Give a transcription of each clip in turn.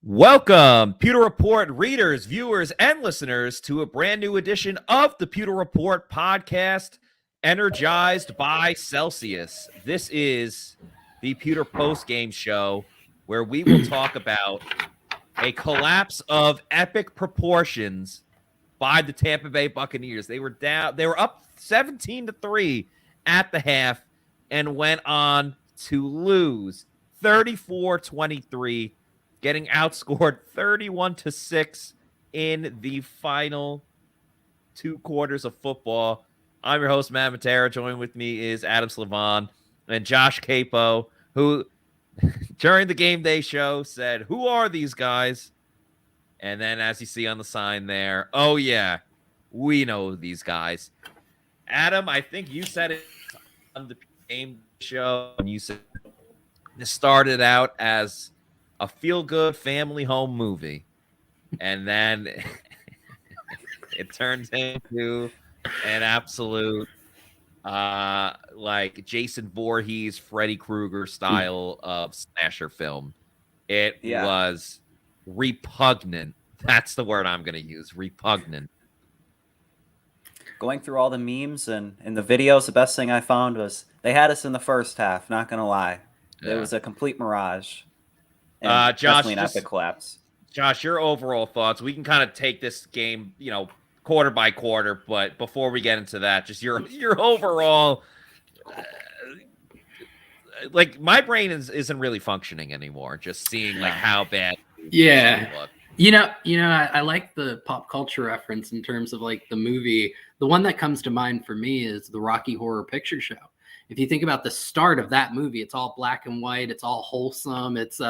Welcome, Pewter Report readers, viewers, and listeners to a brand new edition of the Pewter Report podcast, energized by Celsius. This is the Pewter postgame show where we will talk about a collapse of epic proportions by the Tampa Bay Buccaneers. They were up 17-3 at the half and went on to lose 34-23. Getting outscored 31-6 in the final 2 quarters of football. I'm your host, Matt Matera. Joined with me is Adam Slavon and Josh Capo, who during the game day show said, "Who are these guys?" And then as you see on the sign there, oh yeah, we know these guys. Adam, I think you said it on the game show, and you said this started out as a feel-good family home movie, and then it turns into an absolute like Jason Voorhees, Freddy Krueger style of slasher film. It was repugnant. That's the word I'm going to use, repugnant. Going through all the memes and the videos, the best thing I found was they had us in the first half, not going to lie. Yeah. It was a complete mirage. And Josh, an epic collapse. Josh, your overall thoughts. We can kind of take this game, quarter by quarter, but before we get into that, just your overall, like my brain isn't really functioning anymore. Just seeing like how bad. Yeah. I like the pop culture reference in terms of like the movie. The one that comes to mind for me is the Rocky Horror Picture Show. If you think about the start of that movie, it's all black and white. It's all wholesome. It's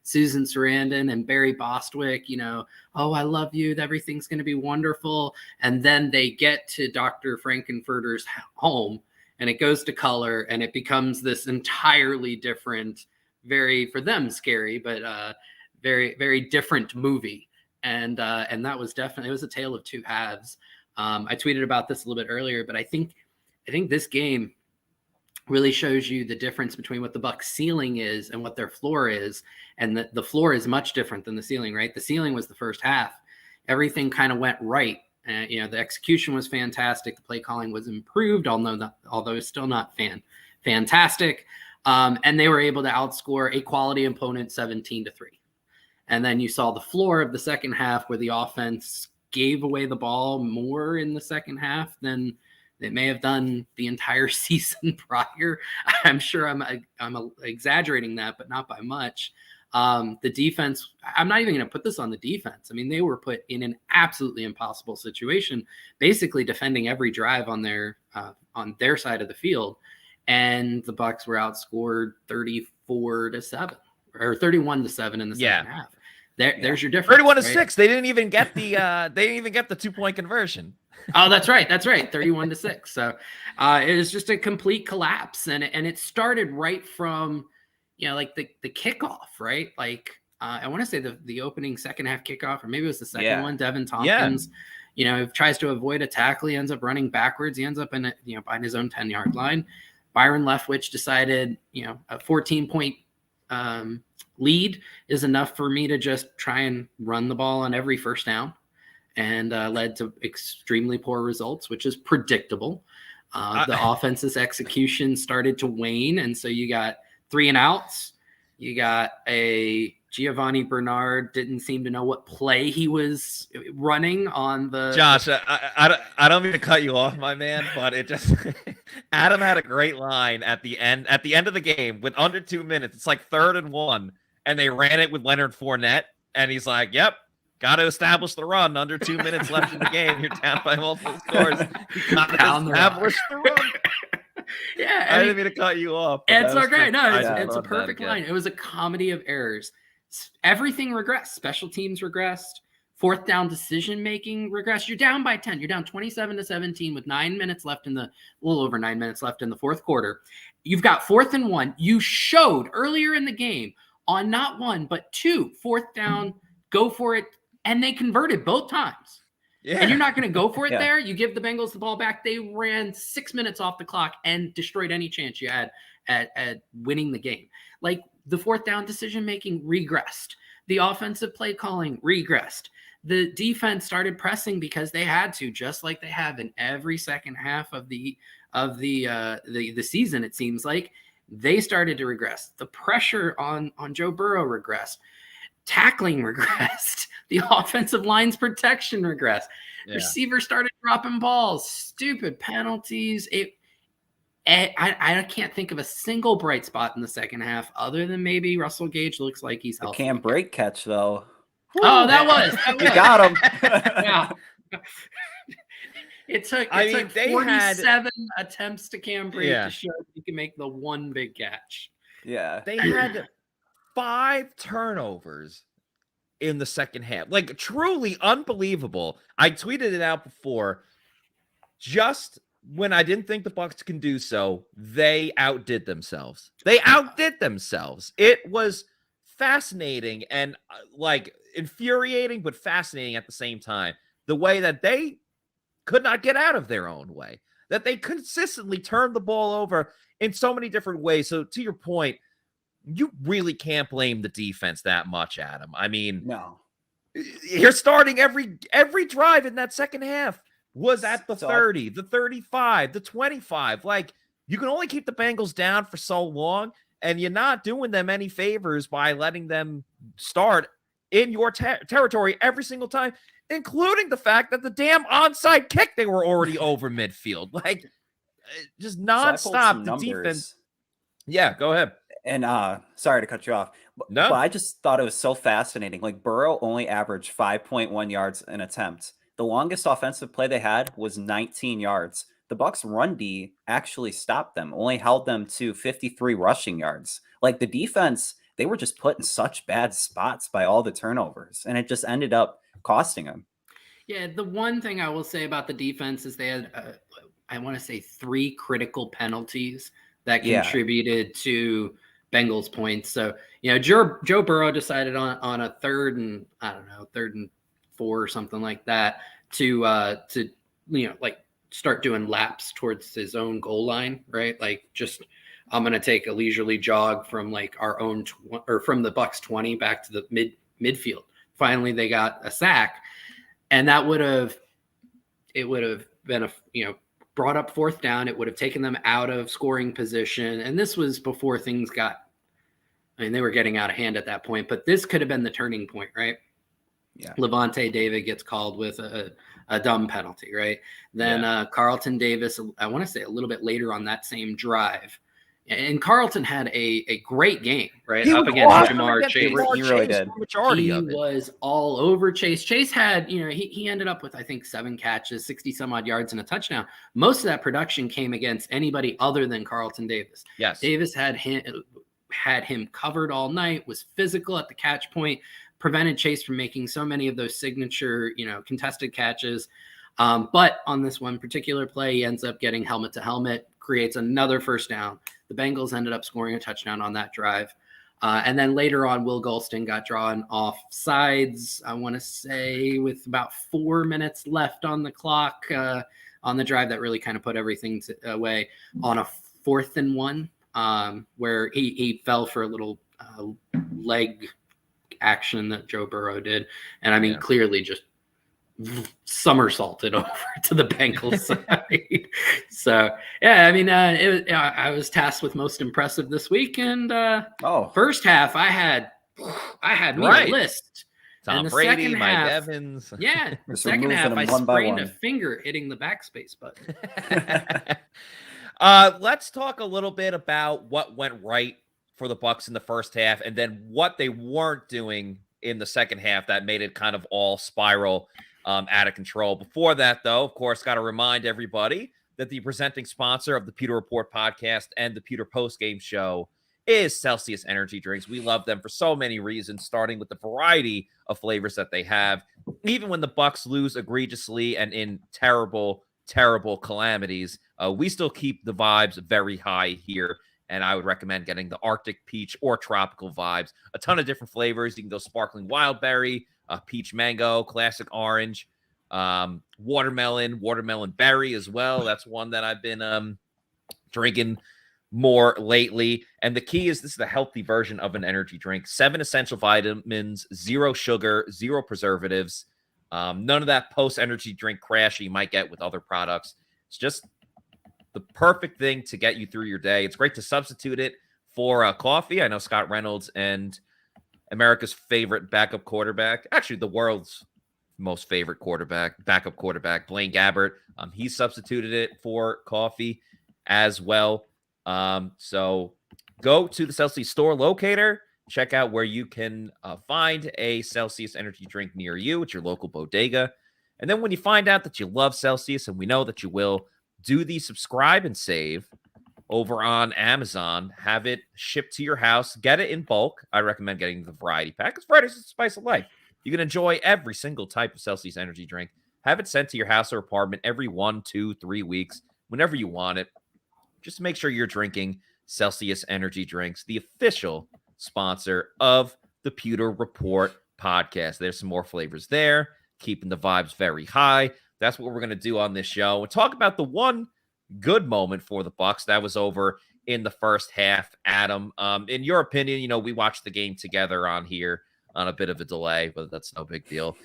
Susan Sarandon and Barry Bostwick, oh, I love you. Everything's going to be wonderful. And then they get to Dr. Frankenfurter's home and it goes to color and it becomes this entirely different, very, for them, scary, but very, very different movie. And that was definitely, it was a tale of two halves. I tweeted about this a little bit earlier, but I think this game really shows you the difference between what the Bucs ceiling is and what their floor is. And the floor is much different than the ceiling, right? The ceiling was the first half. Everything kind of went right. The execution was fantastic. The play calling was improved, although it's still not fantastic. And they were able to outscore a quality opponent 17-3. And then you saw the floor of the second half where the offense gave away the ball more in the second half than it may have done the entire season prior. I'm sure I'm exaggerating that, but not by much. The defense, I'm not even going to put this on the defense. I mean, they were put in an absolutely impossible situation, basically defending every drive on their side of the field. And the Bucs were outscored 34-7 or 31-7 in the second half. There's your difference. 31-6. Right? They didn't even get the 2-point conversion. Oh, that's right. 31-6. So it was just a complete collapse. And it started right from, like the kickoff, right? Like I want to say the opening second half kickoff, or maybe it was the second one. Devin Tompkins, tries to avoid a tackle. He ends up running backwards. He ends up in behind his own 10-yard line. Byron Leftwich decided, a 14-point lead is enough for me to just try and run the ball on every first down. And led to extremely poor results, which is predictable. The offense's execution started to wane, and so you got 3 and outs. You got a Giovanni Bernard didn't seem to know what play he was running on the. Josh, I don't mean to cut you off, my man, but it just Adam had a great line at the end of the game with under 2 minutes. It's like 3rd and 1, and they ran it with Leonard Fournette, and he's like, "Yep. Got to establish the run. Under 2 minutes left in the game. You're down by multiple scores. You got to establish the run." Yeah, I didn't mean to cut you off. It's okay. No, it's a perfect line. It was a comedy of errors. Everything regressed. Special teams regressed. 4th down decision making regressed. You're down by 10. You're down 27-17 with 9 minutes left a little over 9 minutes left in the fourth quarter. You've got 4th and 1. You showed earlier in the game on not 1 but 2 4th down. Go for it. And they converted both times. Yeah. And you're not going to go for it there. You give the Bengals the ball back. They ran 6 minutes off the clock and destroyed any chance you had at winning the game. Like the 4th down decision-making regressed. The offensive play calling regressed. The defense started pressing because they had to, just like they have in every second half of the season. It seems like they started to regress. The pressure on Joe Burrow regressed. Tackling regressed. The offensive line's protection regressed. Yeah. Receivers started dropping balls. Stupid penalties. I can't think of a single bright spot in the second half other than maybe Russell Gage looks like he's healthy. Can't break catch though. Oh, that was. You got him. Yeah. It took 47 attempts to Cam Brady to show he can make the one big catch. Yeah. They had 5 turnovers in the second half. Like, truly unbelievable. I tweeted it out before. Just when I didn't think the Bucs can do so, they outdid themselves. It was fascinating and like infuriating, but fascinating at the same time. The way that they could not get out of their own way, that they consistently turned the ball over in so many different ways. So to your point, you really can't blame the defense that much, Adam. I mean, no, you're starting every drive in that second half was at the 30, the 35, the 25. Like, you can only keep the Bengals down for so long, and you're not doing them any favors by letting them start in your territory every single time, including the fact that the damn onside kick, they were already over midfield. Like, just nonstop. The defense. Yeah, go ahead. And sorry to cut you off. But I just thought it was so fascinating. Like, Burrow only averaged 5.1 yards an attempt. The longest offensive play they had was 19 yards. The Bucs run D actually stopped them, only held them to 53 rushing yards. Like, the defense, they were just put in such bad spots by all the turnovers, and it just ended up costing them. Yeah, the one thing I will say about the defense is they had, I want to say, 3 critical penalties that contributed to Bengals points. So, Joe Burrow decided on a 3rd and 4 or something like that to start doing laps towards his own goal line, right? Like, just, I'm going to take a leisurely jog from like our own from the Bucs 20 back to the midfield. Finally, they got a sack, and that would have been brought up 4th down. It would have taken them out of scoring position. And this was before things they were getting out of hand at that point, but this could have been the turning point, right? Yeah. Levante David gets called with a dumb penalty, right? Then Carlton Davis, I want to say a little bit later on that same drive. And Carlton had a great game, right? Up against Jamar Chase. He really did. He was all over Chase. Chase had, he ended up with, I think, 7 catches, 60 some odd yards and a touchdown. Most of that production came against anybody other than Carlton Davis. Yes. Davis had him covered all night, was physical at the catch point, prevented Chase from making so many of those signature, contested catches. But on this one particular play, he ends up getting helmet to helmet, creates another 1st down. The Bengals ended up scoring a touchdown on that drive. And then later on, Will Golston got drawn off sides, I want to say, with about 4 minutes left on the clock on the drive that really kind of put everything away on a 4th and 1, where he fell for a little leg action that Joe Burrow did. And I mean, clearly just somersaulted over to the Bengals side. So, yeah, I mean, I was tasked with most impressive this week. And first half, I had me a list. Tom and the Brady, second Mike half, Evans. Yeah, the second half, I sprained a finger hitting the backspace button. Let's talk a little bit about what went right for the Bucs in the first half, and then what they weren't doing in the second half that made it kind of all spiral out of control. Before that, though, of course, got to remind everybody that the presenting sponsor of the Pewter Report podcast and the Pewter Postgame show is Celsius Energy Drinks. We love them for so many reasons, starting with the variety of flavors that they have. Even when the Bucs lose egregiously and in terrible calamities, we still keep the vibes very high here. And I would recommend getting the Arctic Peach or Tropical Vibes. A ton of different flavors. You can go sparkling wild berry, peach mango, classic orange, watermelon berry as well. That's one that I've been drinking more lately. And the key is this is the healthy version of an energy drink. 7 essential vitamins, 0 sugar, 0 preservatives. None of that post-energy drink crash you might get with other products. It's just the perfect thing to get you through your day. It's great to substitute it for coffee. I know Scott Reynolds and America's favorite backup quarterback, actually the world's most favorite backup quarterback, Blaine Gabbert. He substituted it for coffee as well. So go to the Celsius store locator, check out where you can find a Celsius energy drink near you at your local bodega. And then when you find out that you love Celsius, and we know that you will, do the subscribe and save over on Amazon. Have it shipped to your house. Get it in bulk. I recommend getting the variety pack because variety is the spice of life. You can enjoy every single type of Celsius energy drink. Have it sent to your house or apartment every 1, 2, 3 weeks, whenever you want it. Just make sure you're drinking Celsius energy drinks, the official sponsor of the Pewter Report podcast. There's some more flavors there, keeping the vibes very high. That's what we're going to do on this show. We'll talk about the one good moment for the Bucs. That was over in the first half. Adam, in your opinion, we watched the game together on here on a bit of a delay, but that's no big deal.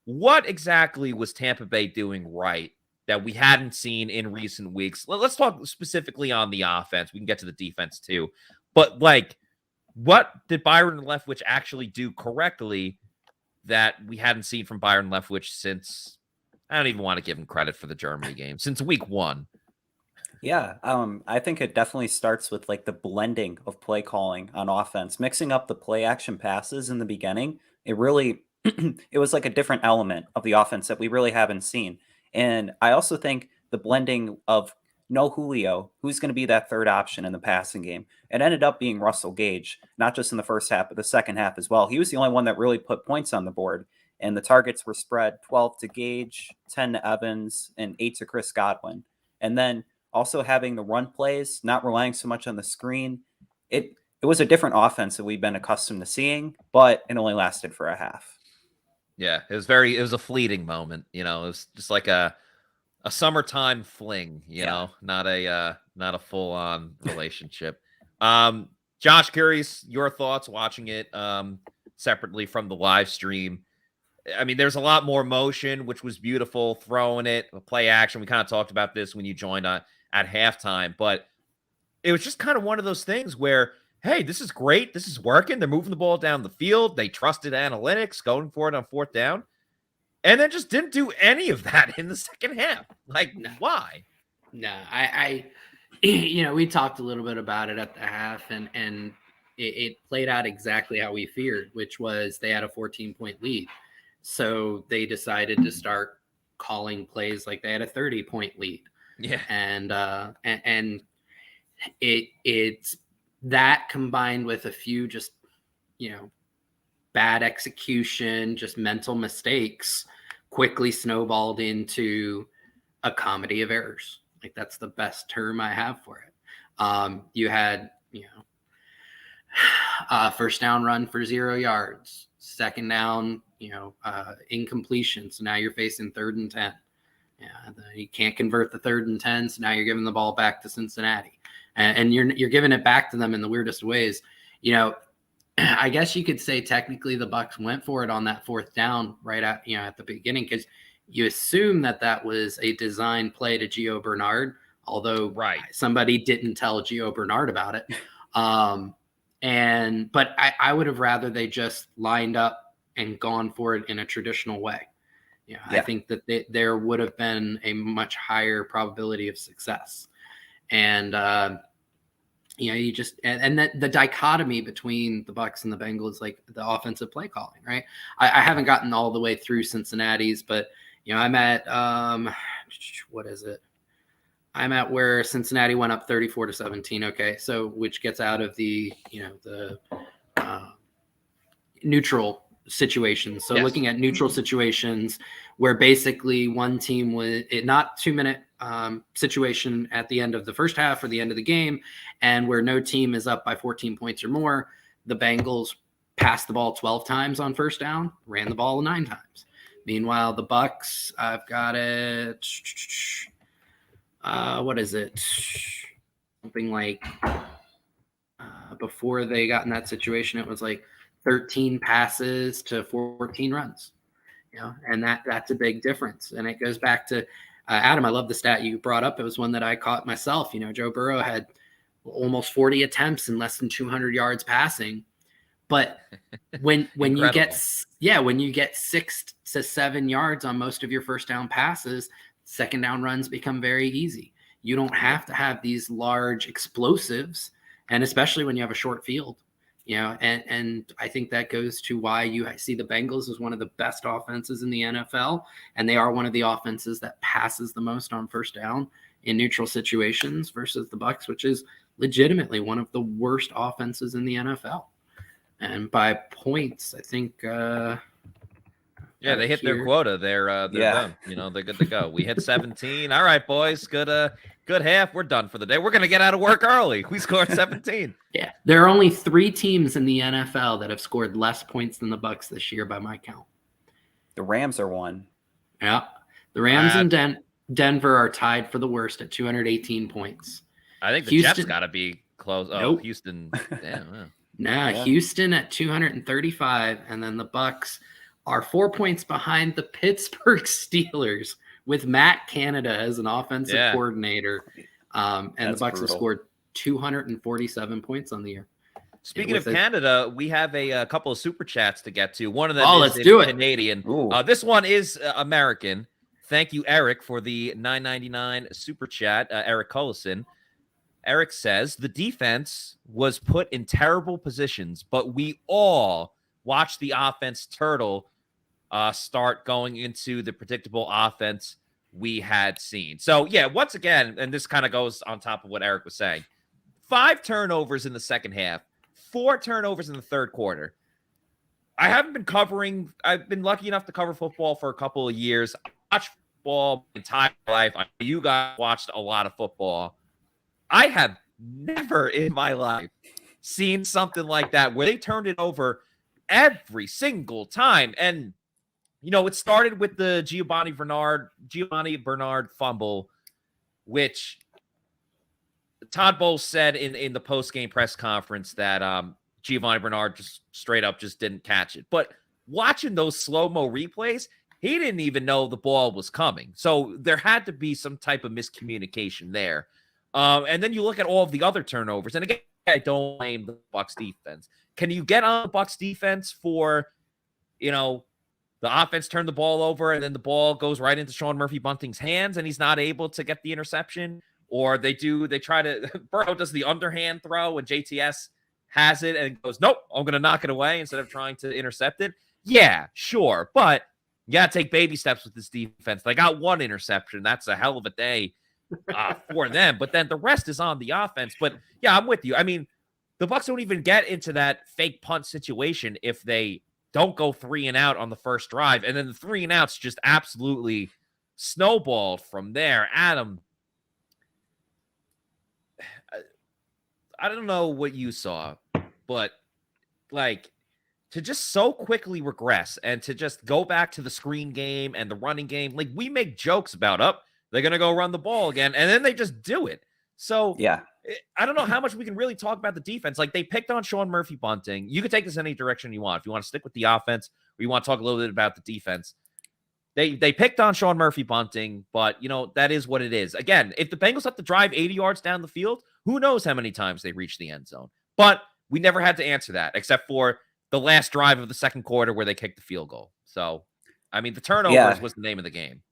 What exactly was Tampa Bay doing right that we hadn't seen in recent weeks? Let's talk specifically on the offense. We can get to the defense too. But, what did Byron Leftwich actually do correctly that we hadn't seen from Byron Leftwich since, I don't even want to give him credit for the Germany game, since week 1? Yeah, I think it definitely starts with the blending of play calling on offense, mixing up the play action passes in the beginning. It really, it was like a different element of the offense that we really haven't seen. And I also think the blending of no Julio, who's going to be that third option in the passing game. It ended up being Russell Gage, not just in the first half, but the second half as well. He was the only one that really put points on the board. And the targets were spread 12 to Gage, 10 to Evans, and 8 to Chris Godwin. And then also having the run plays, not relying so much on the screen. It was a different offense that we've been accustomed to seeing, but it only lasted for a half. Yeah, it was a fleeting moment. It was just like a summertime fling, not a full on relationship. Josh, curious your thoughts watching it separately from the live stream. I mean, there's a lot more motion, which was beautiful, throwing it, play action. We kind of talked about this when you joined at halftime, but it was just kind of one of those things where, hey, this is great. This is working. They're moving the ball down the field. They trusted analytics, going for it on 4th down, and then just didn't do any of that in the second half. Why? No, I we talked a little bit about it at the half, and it played out exactly how we feared, which was they had a 14-point lead. So they decided to start calling plays like they had a 30-point lead. Yeah. And it's that combined with a few just, bad execution, just mental mistakes quickly snowballed into a comedy of errors. That's the best term I have for it. You had, first down run for 0 yards, second down, incompletion. So now you're facing 3rd and 10. Yeah, you can't convert the 3rd and 10. So now you're giving the ball back to Cincinnati, and you're giving it back to them in the weirdest ways. I guess you could say technically the Bucs went for it on that 4th down right at the beginning, because you assume that was a design play to Gio Bernard, although somebody didn't tell Gio Bernard about it. But I would have rather they just lined up and gone for it in a traditional way. I think that there would have been a much higher probability of success. And, you just, and that the dichotomy between the Bucs and the Bengals, the offensive play calling, right? I haven't gotten all the way through Cincinnati's, but, I'm at, what is it? I'm at where Cincinnati went up 34-17. Okay. So, which gets out of the, the neutral situations. So looking at neutral situations where basically one team was not 2-minute situation at the end of the first half or the end of the game, and where no team is up by 14 points or more, the Bengals passed the ball 12 times on first down, ran the ball 9 times. Meanwhile, the Bucs, I've got it. What is it? something like before they got in that situation, it was like 13 passes to 14 runs. And that's a big difference. And it goes back to Adam. I love the stat you brought up. It was one that I caught myself. Joe Burrow had almost 40 attempts and less than 200 yards passing. But when you get 6 to 7 yards on most of your first down passes, second down runs become very easy. You don't have to have these large explosives, and especially when you have a short field. And I think that goes to why you see the Bengals as one of the best offenses in the NFL, and they are one of the offenses that passes the most on first down in neutral situations versus the Bucs, which is legitimately one of the worst offenses in the NFL. And by points, I think they hit their quota. They're done. They're good to go. We hit 17. All right, boys. Good half. We're done for the day. We're going to get out of work early. We scored 17. Yeah. There are only 3 teams in the NFL that have scored less points than the Bucs this year by my count. The Rams are one. Yeah. The Rams and Denver are tied for the worst at 218 points. I think the Jets got to be close. Oh, nope. Houston. Houston at 235, and then the Bucs are 4 points behind the Pittsburgh Steelers with Matt Canada as an offensive coordinator. And that's the Bucs have scored 247 points on the year. Speaking of Canada, we have a couple of super chats to get to. One of them is Canadian. This one is American. Thank you, Eric, for the $9.99 super chat. Eric Cullison. Eric says, the defense was put in terrible positions, but we all watched the offense turtle start going into the predictable offense we had seen. So, once again, and this kind of goes on top of what Eric was saying, 5 turnovers in the second half, 4 turnovers in the third quarter. I've been lucky enough to cover football for a couple of years. I watched football my entire life. You guys watched a lot of football. I have never in my life seen something like that where they turned it over every single time. And, it started with the Giovanni Bernard fumble, which Todd Bowles said in the post-game press conference that Giovanni Bernard just straight up just didn't catch it. But watching those slow-mo replays, he didn't even know the ball was coming. So there had to be some type of miscommunication there. And then you look at all of the other turnovers. And again, I don't blame the Bucs defense. Can you get on the Bucs defense for, the offense turned the ball over and then the ball goes right into Sean Murphy-Bunting's hands and he's not able to get the interception? Or Burrow does the underhand throw and JTS has it and goes, nope, I'm going to knock it away instead of trying to intercept it. Yeah, sure. But you got to take baby steps with this defense. They got 1 interception. That's a hell of a day for them. But then the rest is on the offense. But yeah, I'm with you. I mean, the Bucs don't even get into that fake punt situation if they don't go 3 and out on the first drive. And then the 3 and outs just absolutely snowballed from there. Adam, I don't know what you saw, but to just so quickly regress and to just go back to the screen game and the running game, we make jokes about they're going to go run the ball again, and then they just do it. So I don't know how much we can really talk about the defense. They picked on Sean Murphy-Bunting. You could take this any direction you want. If you want to stick with the offense or you want to talk a little bit about the defense, they picked on Sean Murphy-Bunting, but, that is what it is. Again, if the Bengals have to drive 80 yards down the field, who knows how many times they reach the end zone. But we never had to answer that except for the last drive of the second quarter where they kicked the field goal. So, I mean, the turnovers was the name of the game.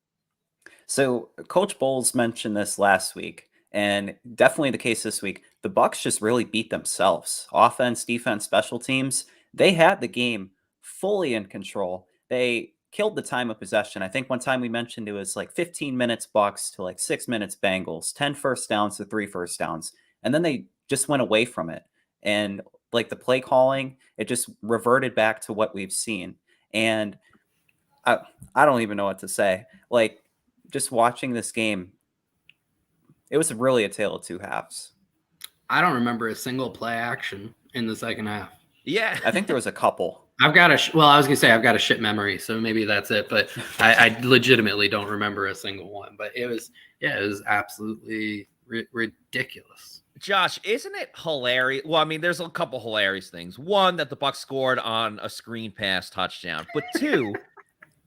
So Coach Bowles mentioned this last week, and definitely the case this week. The Bucs just really beat themselves. Offense, defense, special teams. They had the game fully in control. They killed the time of possession. I think one time we mentioned it was 15 minutes Bucs to 6 minutes Bengals, 10 first downs to 3 first downs. And then they just went away from it. And the play calling, it just reverted back to what we've seen. And I don't even know what to say. Just watching this game, it was really a tale of 2 halves. I don't remember a single play action in the second half. Yeah. I think there was a couple. I've got I've got a shit memory, so maybe that's it. But I legitimately don't remember a single one. But it was absolutely ridiculous. Josh, isn't it hilarious? Well, I mean, there's a couple hilarious things. One, that the Bucs scored on a screen pass touchdown. But two,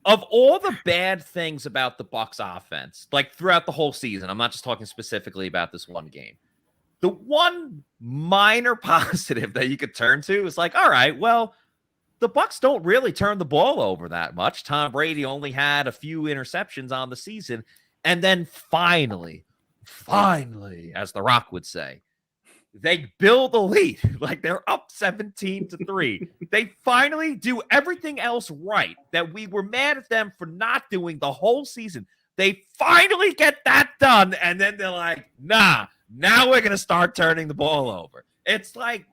of all the bad things about the Bucs offense, like throughout the whole season, I'm not just talking specifically about this one game. The one minor positive that you could turn to is like, all right, well, the Bucs don't really turn the ball over that much. Tom Brady only had a few interceptions on the season. And then finally, as The Rock would say, they build a lead. Like they're up 17-3. They finally do everything else right that we were mad at them for not doing the whole season. They finally get that done. And then they're like, nah, now we're going to start turning the ball over. It's like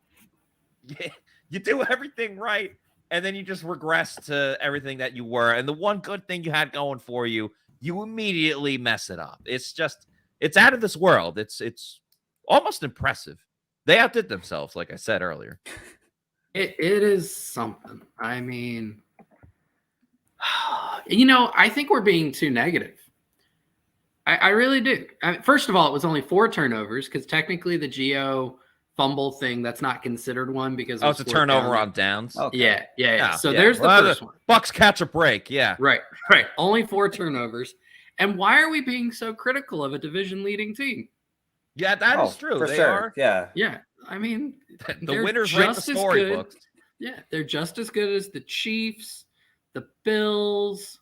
you do everything right, and then you just regress to everything that you were. And the one good thing you had going for you, you immediately mess it up. It's out of this world. It's almost impressive. They outdid themselves, like I said earlier. It is something. I mean, I think we're being too negative. I really do. First of all, it was only 4 turnovers because technically the Gio fumble thing, that's not considered one because it's a turnover on downs. Okay. Yeah. So there's the first one. Bucs catch a break. Yeah. Right. Only 4 turnovers. And why are we being so critical of a division leading team? Yeah, that is true. For they sure. are. Yeah. I mean, the winners write the storybooks. Yeah, they're just as good as the Chiefs, the Bills,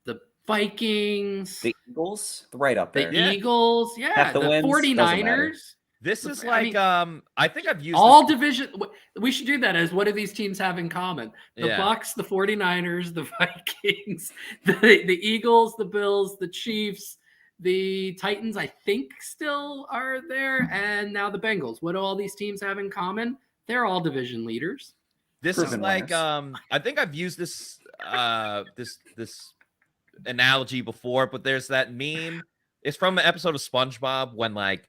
the Vikings, the Eagles, right up there. The Eagles, the 49ers. This is like, I think I've used all division. We should do that as what do these teams have in common? The Bucs, the 49ers, the Vikings, the Eagles, the Bills, the Chiefs, the Titans, I think still are there. And now the Bengals. What do all these teams have in common? They're all division leaders. This is like, I think I've used this, this analogy before, but there's that meme. It's from an episode of SpongeBob when like,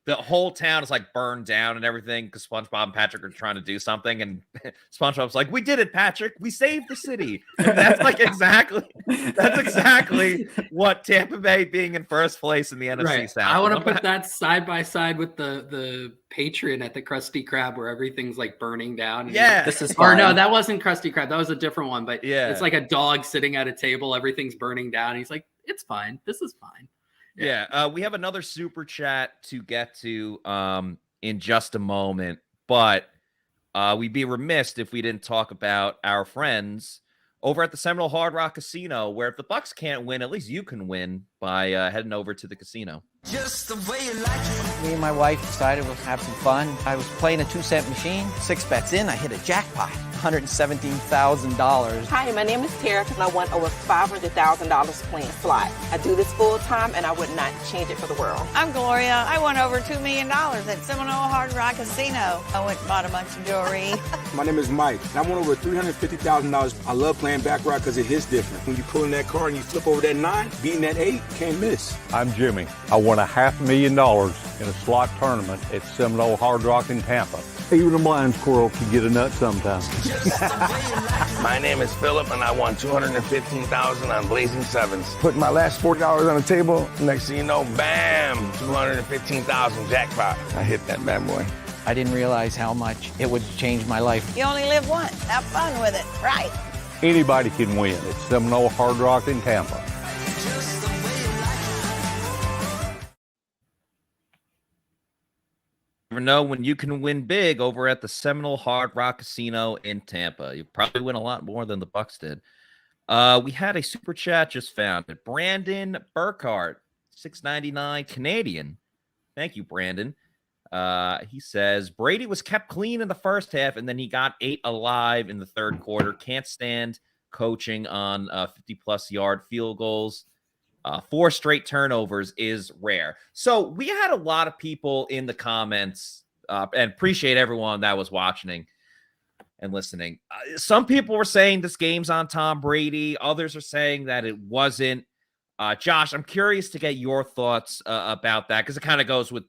the whole town is like burned down and everything because SpongeBob and Patrick are trying to do something. And SpongeBob's like, we did it, Patrick. We saved the city. And that's like exactly what Tampa Bay being in first place in the NFC South. I want to put that side by side with the Patreon at the Krusty Krab where everything's like burning down. Yeah. This is fine. Or no, that wasn't Krusty Krab. That was a different one. But yeah, it's like a dog sitting at a table. Everything's burning down. And he's like, it's fine. This is fine. Yeah, we have another super chat to get to in just a moment, but we'd be remiss if we didn't talk about our friends over at the Seminole Hard Rock Casino, where if the Bucs can't win, at least you can win by heading over to the casino. Just the way you like it. Me and my wife decided we'll have some fun. I was playing a 2-cent machine. 6 bets in, I hit a jackpot. $117,000. Hi, my name is Tara, and I won over $500,000 playing slot. I do this full time, and I would not change it for the world. I'm Gloria. I won over $2 million at Seminole Hard Rock Casino. I went and bought a bunch of jewelry. My name is Mike, and I won over $350,000. I love playing baccarat because it hits different. When you pull in that card and you flip over that 9, beating that 8, can't miss. I'm Jimmy. I won $500,000 in a slot tournament at Seminole Hard Rock in Tampa. Even a blind squirrel can get a nut sometimes. My name is Philip, and I won $215,000 on Blazing Sevens. Putting my last $40 on the table, next thing you know, bam, $215,000 jackpot. I hit that bad boy. I didn't realize how much it would change my life. You only live once. Have fun with it, right? Anybody can win at Seminole Hard Rock in Tampa. Never know when you can win big over at the Seminole Hard Rock Casino in Tampa. You probably win a lot more than the Bucs did. We had a super chat just found it. Brandon Burkhart, $6.99 Canadian. Thank you, Brandon. He says Brady was kept clean in the first half, and then he got 8 alive in the third quarter. Can't stand coaching on 50-plus yard field goals. 4 straight turnovers is rare. So we had a lot of people in the comments and appreciate everyone that was watching and listening. Some people were saying this game's on Tom Brady. Others are saying that it wasn't. Josh, I'm curious to get your thoughts about that because it kind of goes with,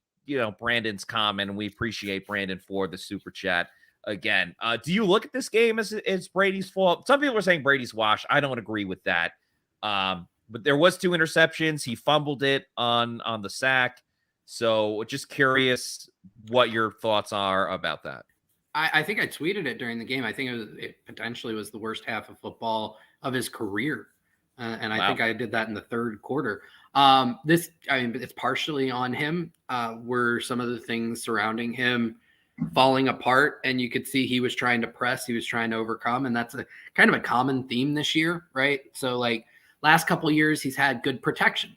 Brandon's comment, and we appreciate Brandon for the super chat again. Do you look at this game as it's Brady's fault? Some people are saying Brady's wash. I don't agree with that. But there was 2 interceptions. He fumbled it on the sack. So just curious, what your thoughts are about that. I think I tweeted it during the game. I think it potentially was the worst half of football of his career. And I think I did that in the third quarter. It's partially on him. Were some of the things surrounding him falling apart, and you could see he was trying to press, he was trying to overcome, and that's a kind of a common theme this year, right? So like last couple of years, he's had good protection.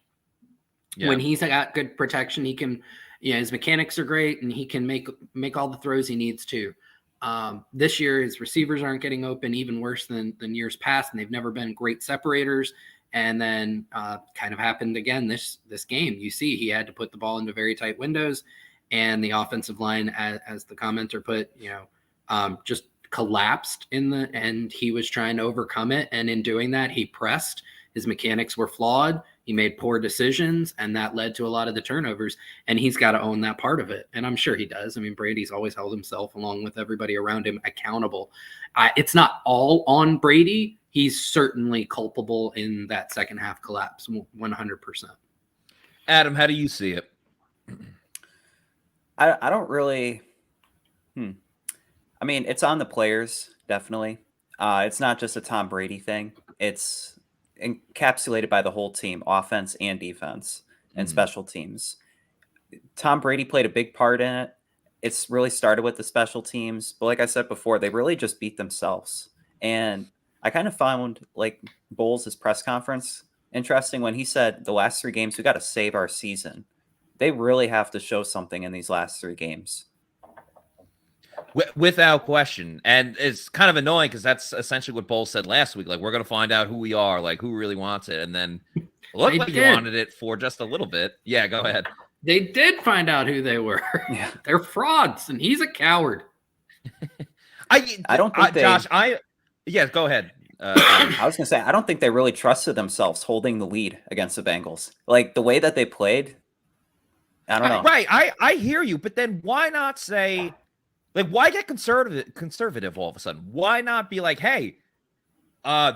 Yeah. When he's got good protection, he can, his mechanics are great, and he can make all the throws he needs to. This year, his receivers aren't getting open, even worse than years past, and they've never been great separators. And then kind of happened again this game. You see, he had to put the ball into very tight windows, and the offensive line, as the commenter put, just collapsed and he was trying to overcome it. And in doing that, he pressed. His mechanics were flawed. He made poor decisions, and that led to a lot of the turnovers. And he's got to own that part of it. And I'm sure he does. I mean, Brady's always held himself, along with everybody around him, accountable. It's not all on Brady. He's certainly culpable in that second half collapse, 100%. Adam, how do you see it? I don't really. I mean, it's on the players, definitely. It's not just a Tom Brady thing. It's encapsulated by the whole team, offense and defense, and special teams. Tom Brady played a big part in it. It's really started with the special teams. But like I said before, they really just beat themselves. And I kind of found like Bowles' press conference interesting when he said the last 3 games, we got to save our season. They really have to show something in these last 3 games. Without question. And it's kind of annoying because that's essentially what Bowles said last week. Like, we're going to find out who we are, like who really wants it. And then it looked like he wanted it for just a little bit. Yeah, go ahead. They did find out who they were. Yeah. They're frauds, and he's a coward. I don't think Josh, yeah, go ahead. I was going to say, I don't think they really trusted themselves holding the lead against the Bengals. Like, the way that they played, I don't know. Right, I hear you, but then why not say, like, why get conservative all of a sudden? Why not be like, hey,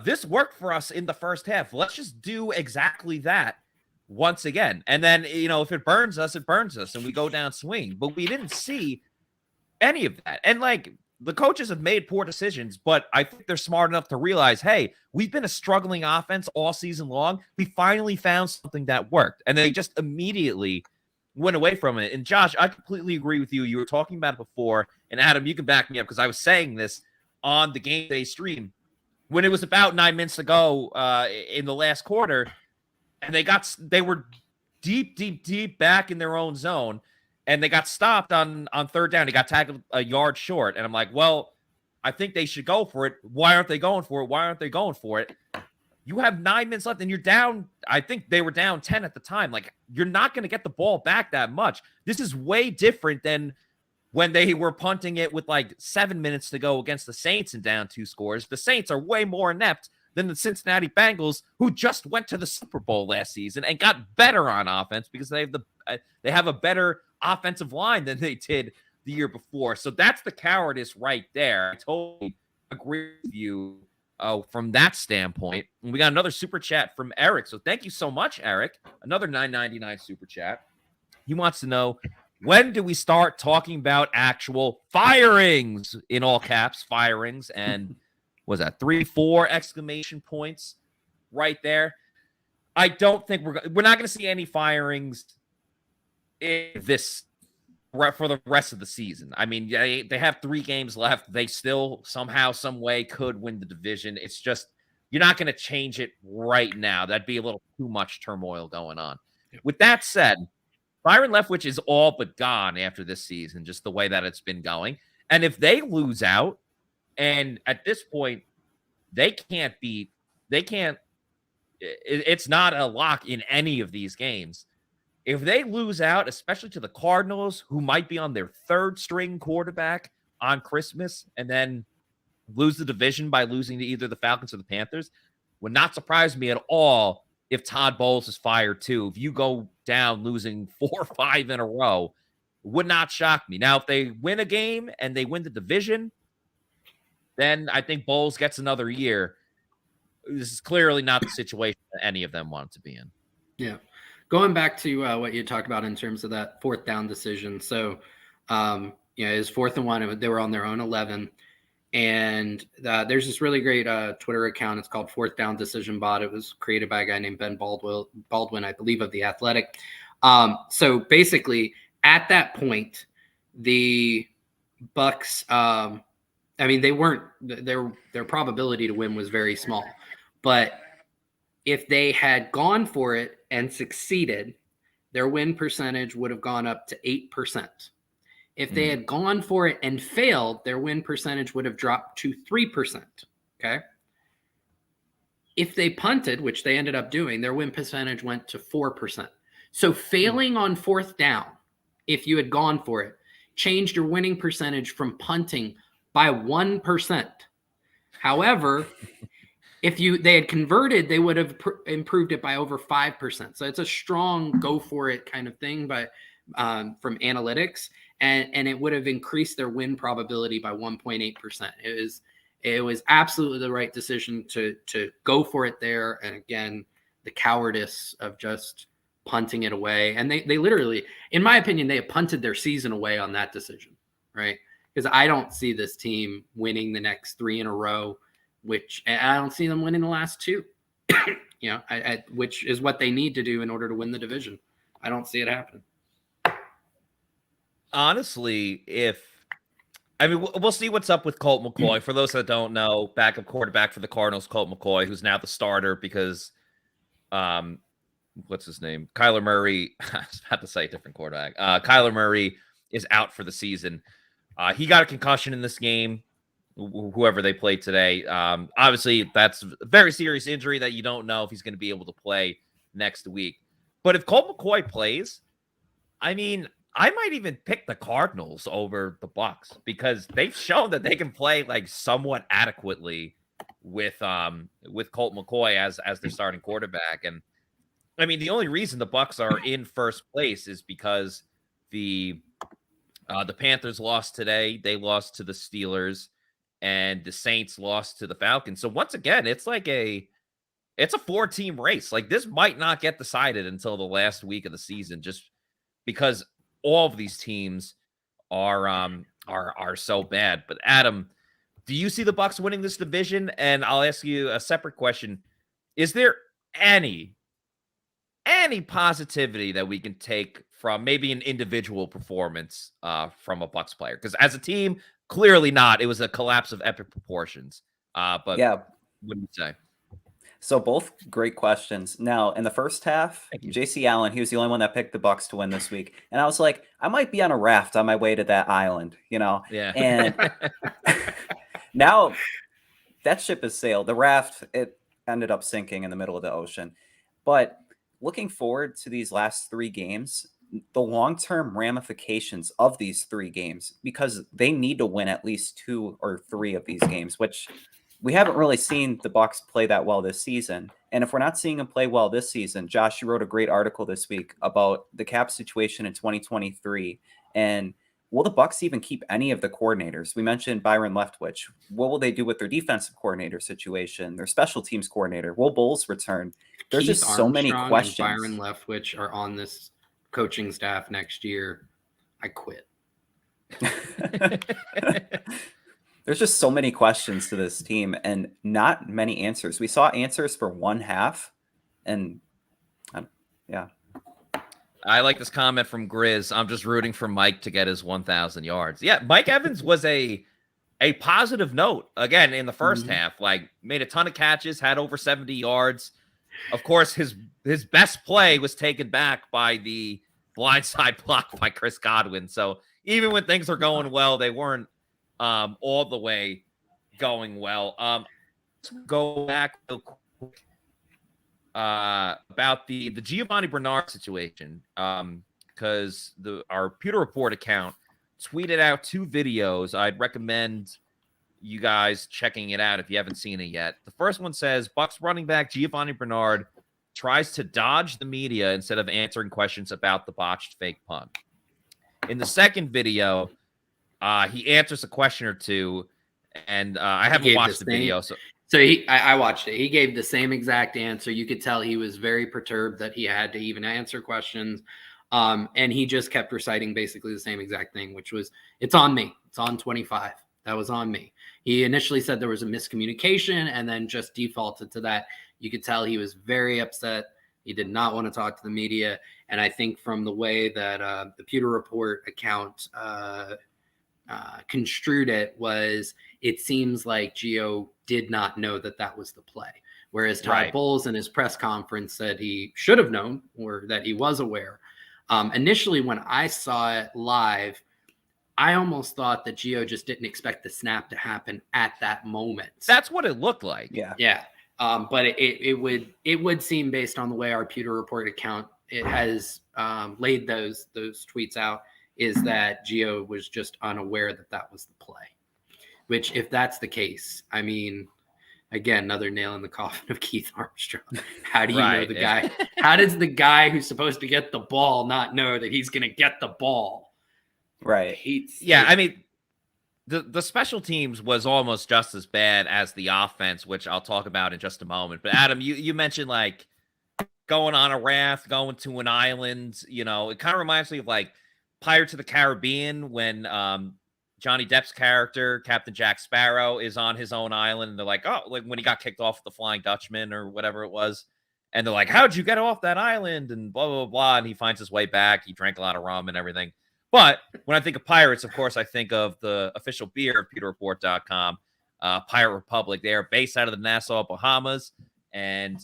this worked for us in the first half. Let's just do exactly that once again. And then, if it burns us, it burns us, and we go down swing. But we didn't see any of that. And, like, the coaches have made poor decisions, but I think they're smart enough to realize, hey, we've been a struggling offense all season long. We finally found something that worked. And they just immediately went away from it. And Josh, I completely agree with you. You were talking about it before. And Adam, you can back me up because I was saying this on the game day stream when it was about 9 minutes ago in the last quarter. And they were deep back in their own zone. And they got stopped on third down. He got tackled a yard short. And I'm like, well, I think they should go for it. Why aren't they going for it? Why aren't they going for it? You have 9 minutes left and you're down. I think they were down 10 at the time. Like, you're not going to get the ball back that much. This is way different than when they were punting it with like 7 minutes to go against the Saints and down 2 scores. The Saints are way more inept than the Cincinnati Bengals, who just went to the Super Bowl last season and got better on offense because they have a better offensive line than they did the year before. So that's the cowardice right there. I totally agree with you from that standpoint. And we got another super chat from Eric. So thank you so much, Eric. Another $9.99 super chat. He wants to know, when do we start talking about actual firings, in all caps, firings? And was that 3-4 exclamation points right there? I don't think we're not going to see any firings in this for the rest of the season. I mean, they have 3 games left. They still somehow, some way could win the division. It's just, you're not going to change it right now. That'd be a little too much turmoil going on. Yeah. With that said, Byron Leftwich is all but gone after this season, just the way that it's been going. And if they lose out, and at this point, it's not a lock in any of these games. If they lose out, especially to the Cardinals, who might be on their 3rd string quarterback on Christmas, and then lose the division by losing to either the Falcons or the Panthers, would not surprise me at all if Todd Bowles is fired too. If you go down losing 4 or 5 in a row, would not shock me. Now, if they win a game and they win the division, then I think Bowles gets another year. This is clearly not the situation that any of them want to be in. Yeah. Going back to what you talked about in terms of that 4th down decision. So It was 4th and 1. They were on their own 11. And there's this really great Twitter account. It's called 4th Down Decision Bot. It was created by a guy named Ben Baldwin, I believe, of The Athletic. So basically, at that point, the Bucs, they weren't, their probability to win was very small. But if they had gone for it and succeeded, their win percentage would have gone up to 8%. If they had gone for it and failed, their win percentage would have dropped to 3%. Okay. If they punted, which they ended up doing, their win percentage went to 4%. So failing on 4th down, if you had gone for it, changed your winning percentage from punting by 1%. However, if they had converted, they would have improved it by over 5%. So it's a strong go for it kind of thing, but from analytics. And it would have increased their win probability by 1.8%. It was absolutely the right decision to go for it there. And again, the cowardice of just punting it away. And they literally, in my opinion, they have punted their season away on that decision, right? Because I don't see this team winning the next 3 in a row, and I don't see them winning the last 2, which is what they need to do in order to win the division. I don't see it happening. Honestly, we'll see what's up with Colt McCoy. For those that don't know, backup quarterback for the Cardinals, Colt McCoy, who's now the starter because, what's his name? Kyler Murray. I was about to say a different quarterback. Kyler Murray is out for the season. He got a concussion in this game, whoever they played today. Obviously, that's a very serious injury that you don't know if he's going to be able to play next week. But if Colt McCoy plays, I might even pick the Cardinals over the Bucs because they've shown that they can play like somewhat adequately with Colt McCoy as their starting quarterback. And the only reason the Bucs are in first place is because the Panthers lost today. They lost to the Steelers, and the Saints lost to the Falcons. So once again, it's a 4-team race. Like, this might not get decided until the last week of the season, just because all of these teams are so bad. But Adam, do you see the Bucs winning this division? And I'll ask you a separate question: is there any positivity that we can take from maybe an individual performance from a Bucs player? Because as a team, clearly not. It was a collapse of epic proportions. But yeah, what do you say? So both great questions. Now, in the first half, J.C. Allen, he was the only one that picked the Bucs to win this week. And I was like, I might be on a raft on my way to that island, Yeah. And now that ship has sailed. The raft, it ended up sinking in the middle of the ocean. But looking forward to these last 3 games, the long-term ramifications of these 3 games, because they need to win at least 2 or 3 of these games, which we haven't really seen the Bucs play that well this season. And if we're not seeing them play well this season, Josh, you wrote a great article this week about the cap situation in 2023. And will the Bucs even keep any of the coordinators? We mentioned Byron Leftwich. What will they do with their defensive coordinator situation, their special teams coordinator? Will Bowles return? There's Keith just so many questions. And Byron Leftwich are on this coaching staff next year. I quit. There's just so many questions to this team and not many answers. We saw answers for one half, and yeah. I like this comment from Grizz. I'm just rooting for Mike to get his 1,000 yards. Yeah, Mike Evans was a positive note again in the first half. Like, made a ton of catches, had over 70 yards. Of course, his best play was taken back by the blindside block by Chris Godwin. So even when things are going well, they weren't all the way going well. Let's go back real quick about the Giovanni Bernard situation, because our Pewter Report account tweeted out 2 videos. I'd recommend you guys checking it out if you haven't seen it yet. The first one says Bucs running back Giovanni Bernard tries to dodge the media instead of answering questions about the botched fake punt. In the second video, he answers a question or two, and I haven't watched the video. So I watched it. He gave the same exact answer. You could tell he was very perturbed that he had to even answer questions. And he just kept reciting basically the same exact thing, which was, it's on me. It's on 25. That was on me. He initially said there was a miscommunication and then just defaulted to that. You could tell he was very upset. He did not want to talk to the media. And I think from the way that the Pewter Report account construed it seems like Gio did not know that was the play. Whereas Todd Bowles in his press conference said he should have known, or that he was aware. Initially, when I saw it live, I almost thought that Gio just didn't expect the snap to happen at that moment. That's what it looked like. Yeah. But it would seem, based on the way our Pewter Report account it has laid those tweets out, is that Gio was just unaware that was the play. Which, if that's the case, I mean, again, another nail in the coffin of Keith Armstrong. How do you know the guy? How does the guy who's supposed to get the ball not know that he's going to get the ball? Right. I mean, the special teams was almost just as bad as the offense, which I'll talk about in just a moment. But Adam, you mentioned like going on a raft, going to an island. You know, it kind of reminds me of like Pirates of the Caribbean when Johnny Depp's character, Captain Jack Sparrow, is on his own island. And they're like, oh, like when he got kicked off the Flying Dutchman or whatever it was. And they're like, how'd you get off that island? And blah, blah, blah. And he finds his way back. He drank a lot of rum and everything. But when I think of Pirates, of course, I think of the official beer of PewterReport.com, Pirate Republic. They are based out of the Nassau, Bahamas, and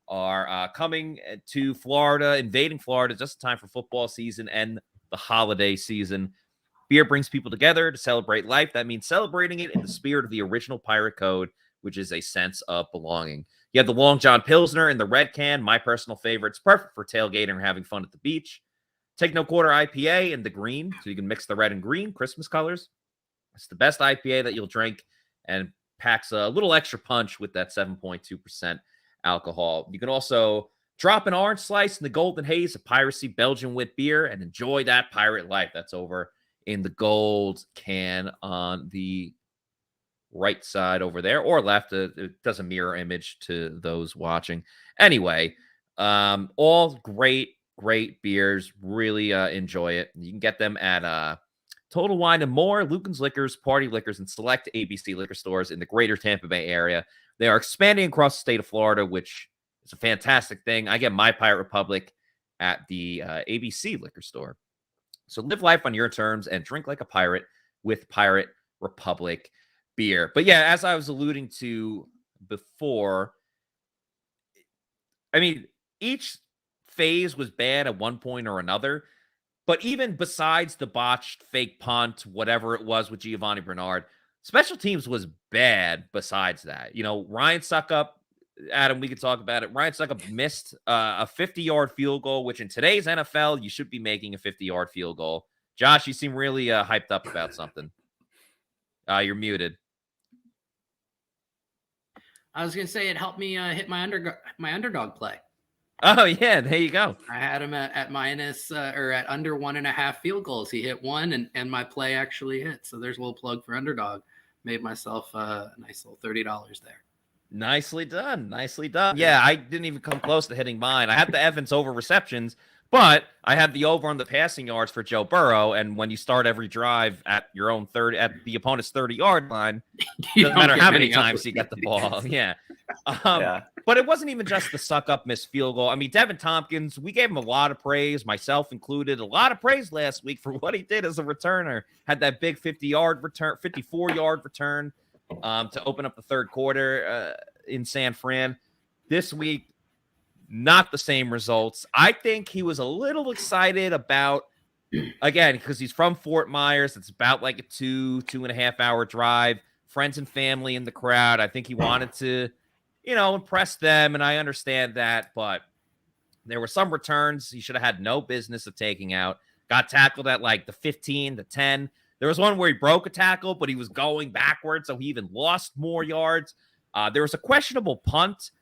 are coming to Florida, invading Florida just in time for football season and the holiday season. Beer brings people together to celebrate life. That means celebrating it in the spirit of the original pirate code, which is a sense of belonging. You have the Long John Pilsner in the red can, my personal favorite. It's perfect for tailgating or having fun at the beach. Take No Quarter IPA in the green, so you can mix the red and green, Christmas colors. It's the best IPA that you'll drink and packs a little extra punch with that 7.2% alcohol. You can also drop an orange slice in the Golden Haze of Piracy Belgian wit beer and enjoy that pirate life. That's over in the gold can on the right side over there, or left. It does a mirror image to those watching. Anyway, all great beers. Really enjoy it. You can get them at Total Wine and More, Lucan's Liquors, Party Liquors, and select ABC liquor stores in the greater Tampa Bay area. They are expanding across the state of Florida, which is a fantastic thing. I get my Pirate Republic at the ABC liquor store. So live life on your terms and drink like a pirate with Pirate Republic beer. But yeah, as I was alluding to before, I mean, each phase was bad at one point or another. But even besides the botched fake punt, whatever it was with Giovanni Bernard, special teams was bad besides that. You know, Ryan Suckup, Adam, we could talk about it. Ryan Suckup missed a 50-yard field goal, which in today's NFL, you should be making a 50-yard field goal. Josh, you seem really hyped up about something. You're muted. I was going to say it helped me hit my underdog play. Oh, yeah, there you go. I had him at minus or at under 1.5 field goals. He hit one, and my play actually hit. So there's a little plug for underdog. Made myself a nice little $30 there. Nicely done. Nicely done. Yeah, I didn't even come close to hitting mine. I had the Evans over receptions, but I had the over on the passing yards for Joe Burrow. And when you start every drive at your own 30, at the opponent's 30-yard line, doesn't matter how many times you get the ball. Yeah. But it wasn't even just the suck-up missed field goal. I mean, Devin Tompkins, we gave him a lot of praise, myself included, a lot of praise last week for what he did as a returner. Had that big 50-yard return, 54-yard return to open up the third quarter in San Fran. This week, not the same results. I think he was a little excited about, again, because he's from Fort Myers. It's about like a 2.5 hour drive. Friends and family in the crowd. I think he wanted to, impress them, and I understand that, but there were some returns he should have had no business of taking out. Got tackled at like the 15, the 10. There was one where he broke a tackle, but he was going backwards, so he even lost more yards. There was a questionable punt,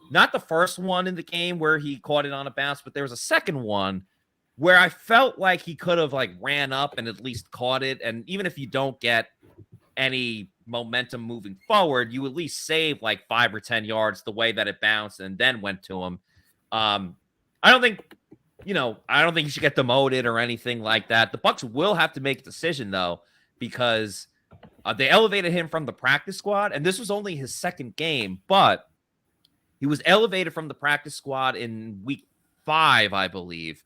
not the first one in the game where he caught it on a bounce, but there was a second one where I felt like he could have like ran up and at least caught it. And even if you don't get any momentum moving forward, you at least save like 5 or 10 yards the way that it bounced and then went to him. I don't think I don't think he should get demoted or anything like that. The Bucs will have to make a decision, though, because they elevated him from the practice squad, and this was only his second game, but he was elevated from the practice squad in week 5, I believe,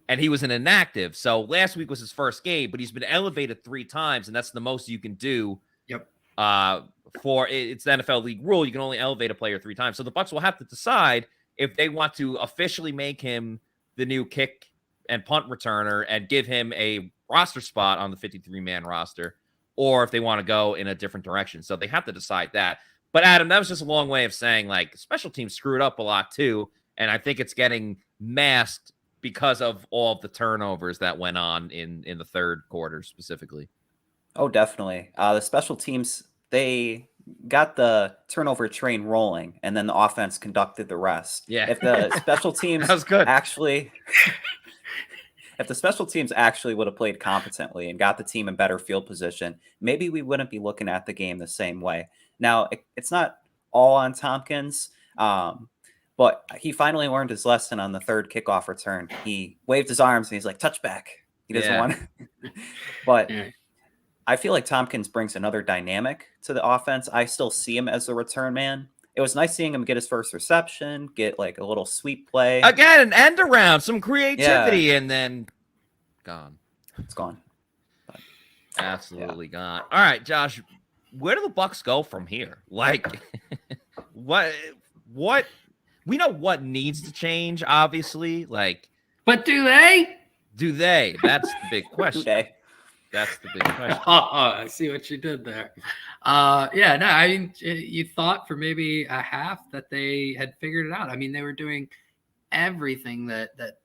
and he was an inactive. So last week was his first game, but he's been elevated 3 times, and that's the most you can do. Yep. For it's the NFL league rule, you can only elevate a player 3 times. So the Bucs will have to decide if they want to officially make him the new kick and punt returner and give him a roster spot on the 53-man roster, or if they want to go in a different direction. So they have to decide that. But Adam, that was just a long way of saying, like, special teams screwed up a lot too, and I think it's getting masked because of all of the turnovers that went on in the third quarter specifically. Oh, definitely. The special teams, they got the turnover train rolling, and then the offense conducted the rest. Yeah. If the special teams that was good. If the special teams actually would have played competently and got the team in better field position, maybe we wouldn't be looking at the game the same way. Now, it's not all on Tompkins, but he finally learned his lesson on the third kickoff return. He waved his arms and he's like, touchback. He doesn't want it. But I feel like Tompkins brings another dynamic to the offense. I still see him as the return man. It was nice seeing him get his first reception, get like a little sweep play. Again, an end around, some creativity, and then gone. It's gone. But, absolutely gone. All right, Josh, where do the Bucs go from here? Like, what we know what needs to change, obviously. Like, but do they? Do they? That's the big question. Do they? That's the big question. I see what you did there. Yeah, no, I mean, you thought for maybe a half that they had figured it out. I mean, they were doing everything that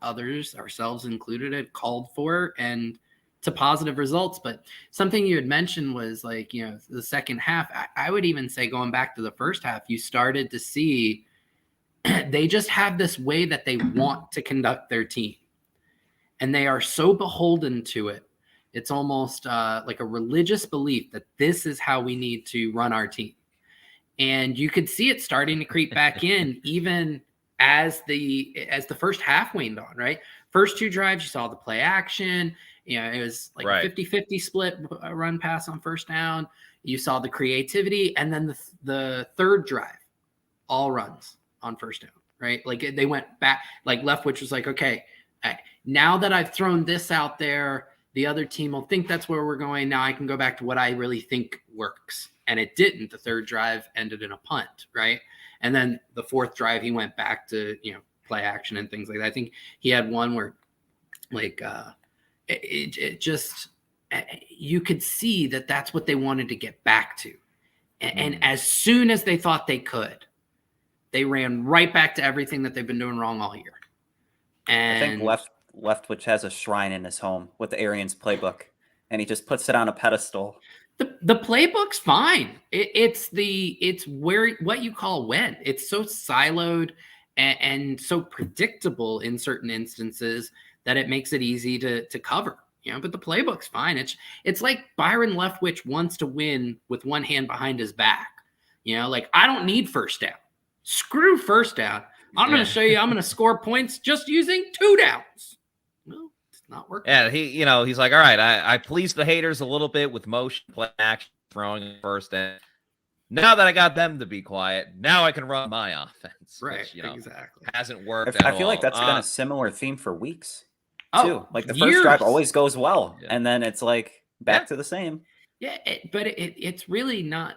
others, ourselves included, had called for and to positive results. But something you had mentioned was like, the second half. I would even say going back to the first half, you started to see they just have this way that they want to conduct their team. And they are so beholden to it. It's almost like a religious belief that this is how we need to run our team. And you could see it starting to creep back in even as the first half waned on, right? First 2 drives, you saw the play action. It was like a 50-50 split run pass on first down. You saw the creativity. And then the third drive, all runs on first down, right? Like they went back, like Leftwich was like, okay, now that I've thrown this out there, the other team will think that's where we're going. Now I can go back to what I really think works. And it didn't. The third drive ended in a punt, right? And then the fourth drive, he went back to, play action and things like that. I think he had one where, like, it just, you could see that that's what they wanted to get back to. And as soon as they thought they could, they ran right back to everything that they've been doing wrong all year. And I think Leftwich has a shrine in his home with the Arians playbook, and he just puts it on a pedestal. The playbook's fine. It's where what you call when. It's so siloed and so predictable in certain instances that it makes it easy to cover. But the playbook's fine. It's like Byron Leftwich wants to win with one hand behind his back. Like, I don't need first down. Screw first down. I'm going to show you I'm going to score points just using 2 downs. Well, it's not working. Yeah, he's like, all right, I pleased the haters a little bit with motion, play action, throwing first down. Now that I got them to be quiet, now I can run my offense. Right, which, exactly. hasn't worked I feel like that's been a similar theme for weeks, too. Like, the years. first drive always goes well, and then it's like back to the same. Yeah, but it's really not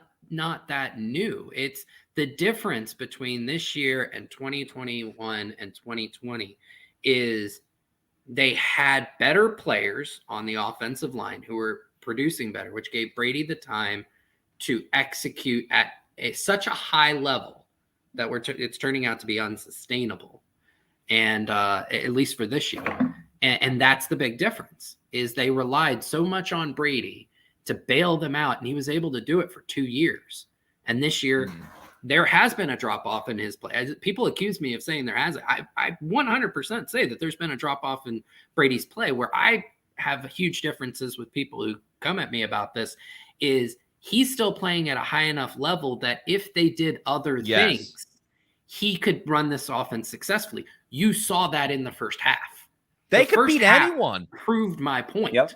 that new. It's the difference between this year and 2021 and 2020 is they had better players on the offensive line who were producing better, which gave Brady the time to execute at such a high level that it's turning out to be unsustainable. And at least for this year. And that's the big difference is they relied so much on Brady to bail them out. And he was able to do it for 2 years. And this year, there has been a drop-off in his play. People accuse me of saying there hasn't. I 100% say that there's been a drop-off in Brady's play. Where I have huge differences with people who come at me about this is he's still playing at a high enough level that if they did other things, he could run this offense successfully. You saw that in the first half. They could beat anyone. Proved my point. Yep.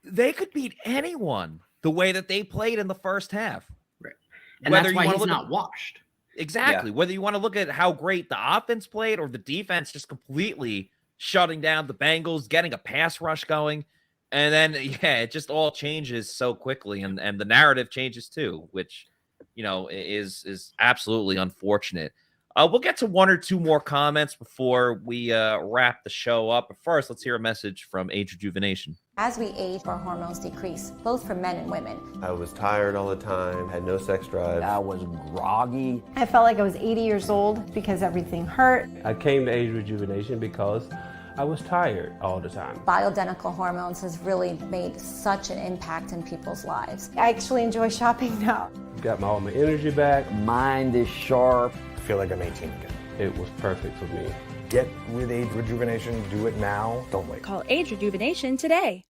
They could beat anyone the way that they played in the first half. Right. And that's why he's not washed. Exactly. Yeah. Whether you want to look at how great the offense played or the defense just completely shutting down the Bengals, getting a pass rush going. And then, it just all changes so quickly. And the narrative changes too, which, is absolutely unfortunate. We'll get to one or two more comments before we wrap the show up. But first, let's hear a message from Age Rejuvenation. As we age, our hormones decrease, both for men and women. I was tired all the time, had no sex drive. I was groggy. I felt like I was 80 years old because everything hurt. I came to Age Rejuvenation because I was tired all the time. Bioidentical hormones has really made such an impact in people's lives. I actually enjoy shopping now. Got all my energy back. Mind is sharp. I feel like I'm 18 again. It was perfect for me. Get with Age Rejuvenation. Do it now. Don't wait. Call Age Rejuvenation today.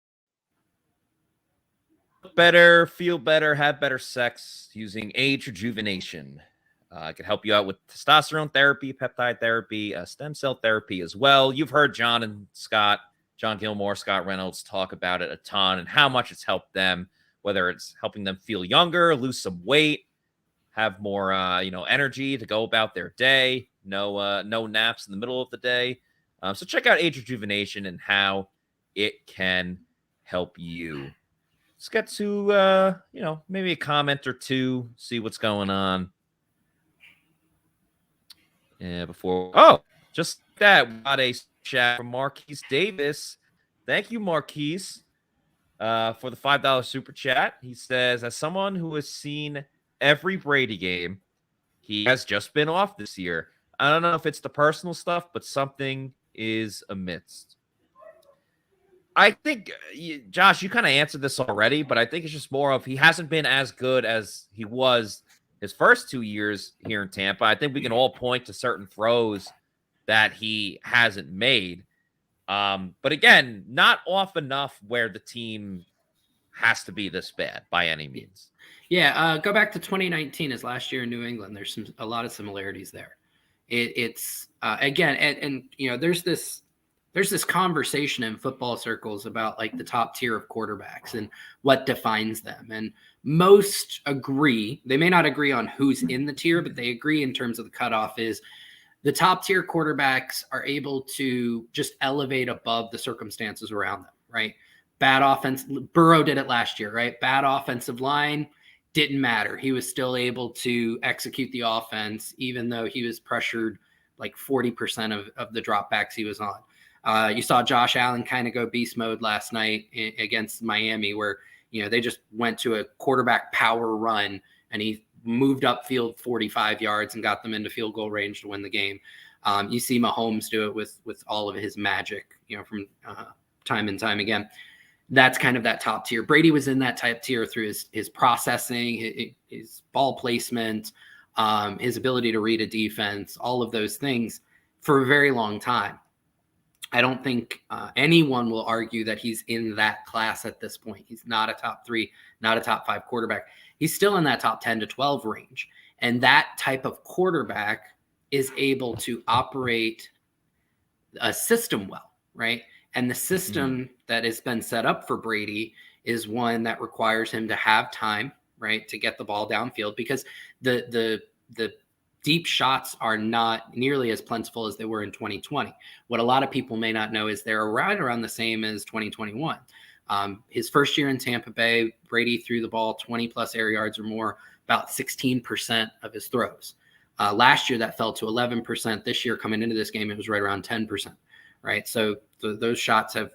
Better, feel better, have better sex using Age Rejuvenation. It can help you out with testosterone therapy, peptide therapy, stem cell therapy as well. You've heard John Gilmore, Scott Reynolds talk about it a ton and how much it's helped them, whether it's helping them feel younger, lose some weight, have more, energy to go about their day, no naps in the middle of the day. So check out Age Rejuvenation and how it can help you. Let's get to, maybe a comment or two, see what's going on. Yeah, just that. Got a chat from Marquise Davis. Thank you, Marquise, for the $5 super chat. He says, as someone who has seen every Brady game, he has just been off this year. I don't know if it's the personal stuff, but something is amidst. I think, Josh, you kind of answered this already, but I think it's just more of he hasn't been as good as he was his first 2 years here in Tampa. I think we can all point to certain throws that he hasn't made. But again, not off enough where the team has to be this bad by any means. Yeah, go back to 2019 as last year in New England. There's a lot of similarities there. It's again, and there's this conversation in football circles about like the top tier of quarterbacks and what defines them. And most agree, they may not agree on who's in the tier, but they agree in terms of the cutoff is the top tier quarterbacks are able to just elevate above the circumstances around them, right? Bad offense. Burrow did it last year, right? Bad offensive line didn't matter. He was still able to execute the offense, even though he was pressured like 40% of the dropbacks he was on. You saw Josh Allen kind of go beast mode last night against Miami, where they just went to a quarterback power run and he moved upfield 45 yards and got them into field goal range to win the game. You see Mahomes do it with all of his magic, from time and time again. That's kind of that top tier. Brady was in that type tier through his processing, his ball placement, his ability to read a defense, all of those things for a very long time. I don't think anyone will argue that he's in that class at this point. He's not a top 3, not a top 5 quarterback. He's still in that top 10 to 12 range. And that type of quarterback is able to operate a system well, right? And the system that has been set up for Brady is one that requires him to have time, right, to get the ball downfield, because the deep shots are not nearly as plentiful as they were in 2020. What a lot of people may not know is they're right around the same as 2021. His first year in Tampa Bay, Brady threw the ball 20-plus air yards or more, about 16% of his throws. Last year, that fell to 11%. This year, coming into this game, it was right around 10%, right? So those shots have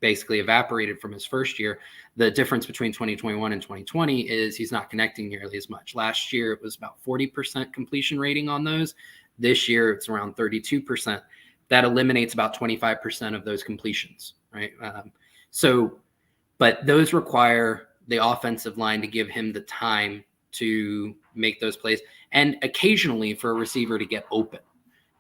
basically evaporated from his first year. The difference between 2021 and 2020 is he's not connecting nearly as much. Last year, it was about 40% completion rating on those. This year, it's around 32%. That eliminates about 25% of those completions, right? But those require the offensive line to give him the time to make those plays and occasionally for a receiver to get open.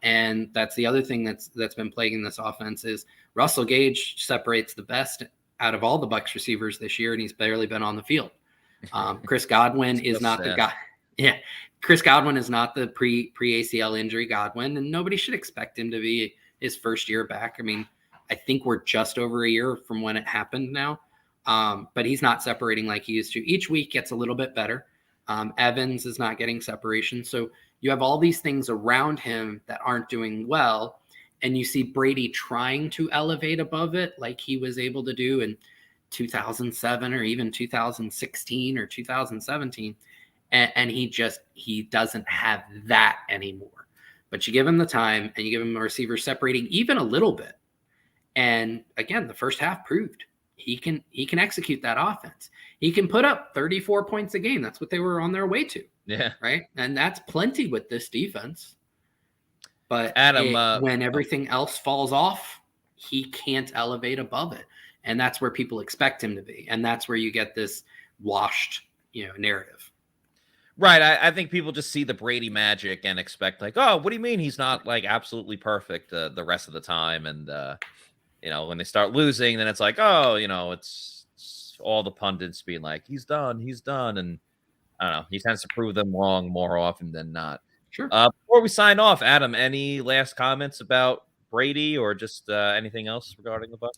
And that's the other thing that's been plaguing this offense is Russell Gage separates the best out of all the Bucs receivers this year, and he's barely been on the field. Chris Godwin is not the guy. Yeah. Chris Godwin is not the pre-ACL injury Godwin, and nobody should expect him to be his first year back. I mean, I think we're just over a year from when it happened now, but he's not separating like he used to. Each week gets a little bit better. Evans is not getting separation. So you have all these things around him that aren't doing well, and you see Brady trying to elevate above it like he was able to do in 2007 or even 2016 or 2017. And he doesn't have that anymore. But you give him the time and you give him a receiver separating even a little bit. And again, the first half proved he can execute that offense. He can put up 34 points a game. That's what they were on their way to. Yeah. Right. And that's plenty with this defense. But Adam, when everything else falls off, he can't elevate above it. And that's where people expect him to be. And that's where you get this washed, narrative. Right. I think people just see the Brady magic and expect like, oh, what do you mean he's not like absolutely perfect the rest of the time? And, when they start losing, then it's like, oh, it's all the pundits being like, he's done. And I don't know. He tends to prove them wrong more often than not. Sure. Before we sign off, Adam, any last comments about Brady or just anything else regarding the Bucs?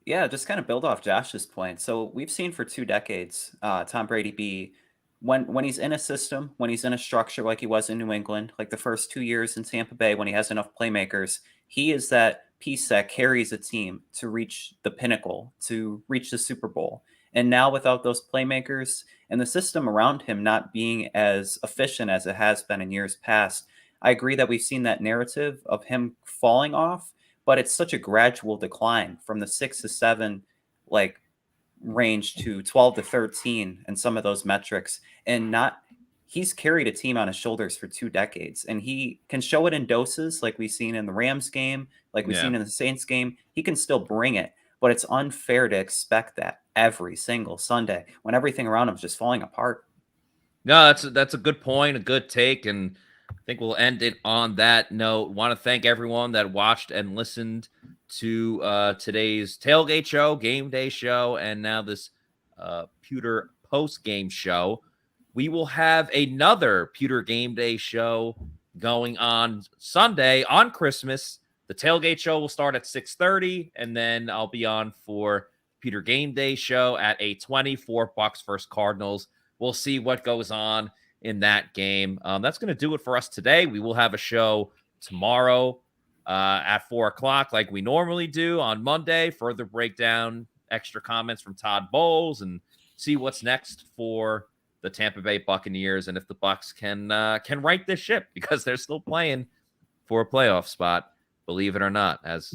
Yeah, just kind of build off Josh's point. So we've seen for 2 decades Tom Brady be when he's in a system, when he's in a structure like he was in New England, like the first 2 years in Tampa Bay when he has enough playmakers, he is that piece that carries a team to reach the pinnacle, to reach the Super Bowl. And now without those playmakers and the system around him not being as efficient as it has been in years past, I agree that we've seen that narrative of him falling off, but it's such a gradual decline from the 6 to 7, like range to 12 to 13 and some of those metrics, and he's carried a team on his shoulders for 2 decades, and he can show it in doses like we've seen in the Rams game, like we've seen in the Saints game. He can still bring it, but it's unfair to expect that every single Sunday when everything around him is just falling apart. No, that's a good point, a good take, and I think we'll end it on that note. Want to thank everyone that watched and listened to today's tailgate show, game day show, and now this Pewter post-game show. We will have another Pewter game day show going on Sunday on Christmas. The tailgate show will start at 6:30, and then I'll be on for Pewter game day show at 8:20 for Bucs versus Cardinals. We'll see what goes on in that game. That's going to do it for us today. We will have a show tomorrow at 4 o'clock like we normally do on Monday. Further breakdown, extra comments from Todd Bowles, and see what's next for the Tampa Bay Buccaneers and if the Bucs can right this ship, because they're still playing for a playoff spot, believe it or not, as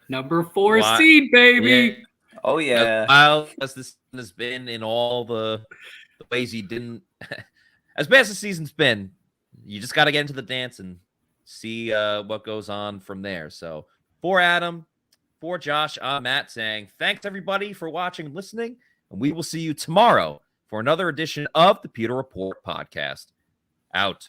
number 4 seed, baby. Yeah. Oh yeah. As wild as this has been in all the ways he didn't, as bad as the season's been, you just got to get into the dance and see what goes on from there. So for Adam, for Josh, I'm Matt saying thanks everybody for watching and listening, and we will see you tomorrow for another edition of the Pewter Report podcast. Out.